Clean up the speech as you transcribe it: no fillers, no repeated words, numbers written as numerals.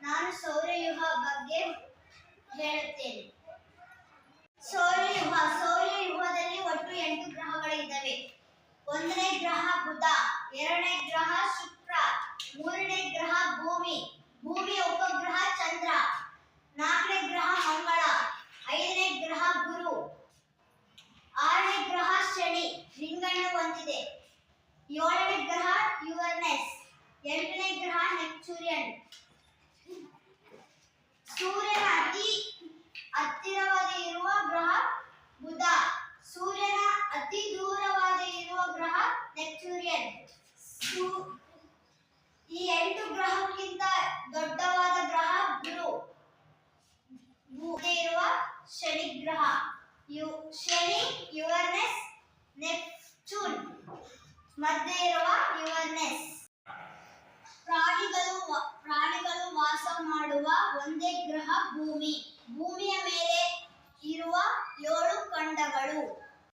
ನಾನು ಸೌರವ್ಯೂಹ ಬಗ್ಗೆ ಹೇಳುತ್ತೇನೆ. ಸೌರವ್ಯೂಹದಲ್ಲಿ ಒಟ್ಟು 8 ಗ್ರಹಗಳಿದ್ದಾವೆ. 1ನೇ ಗ್ರಹ ಬುಧ, 2ನೇ ಗ್ರಹ ಶುಕ್ರ, 3ನೇ ಗ್ರಹ ಭೂಮಿಯ ಉಪಗ್ರಹ ಚಂದ್ರ, 4ನೇ ಗ್ರಹ ಮಂಗಳ, 5ನೇ ಗ್ರಹ ಗುರು, 6ನೇ ಗ್ರಹ ಶನಿ ರಿಂಗನ್ನು ಹೊಂದಿದೆ, 7ನೇ ಗ್ರಹ ಯುರೇನಸ್, 8ನೇ ಗ್ರಹ ನೆಪ್ಚೂನ್. ಸೂರ್ಯನ ಅತಿ ಹತ್ತಿರವಾಗಿ ಇರುವ ಗ್ರಹ ಬುಧ, ಸೂರ್ಯನ ಅತಿ ದೂರವಾಗಿ ಇರುವ ಗ್ರಹ ನೆಪ್ಚೂನ್. ಈ 8 ಗ್ರಹಕ್ಕಿಂತ ದೊಡ್ಡವಾದ ಗ್ರಹ ಗುರು ಇರುವ ಶನಿ ಗ್ರಹ. ಶನಿ, ಯುರೇನಸ್, ನೆಪ್ಚೂನ್ ಮಧ್ಯೆ ಇರುವ ಯುರೇನಸ್. ಪ್ರಾಣಿಗಳು ವಾಸ ಮಾಡುವ ಒಂದೇ ಗ್ರಹ ಭೂಮಿಯ ಮೇಲೆ ಇರುವ 7 ಖಂಡಗಳು.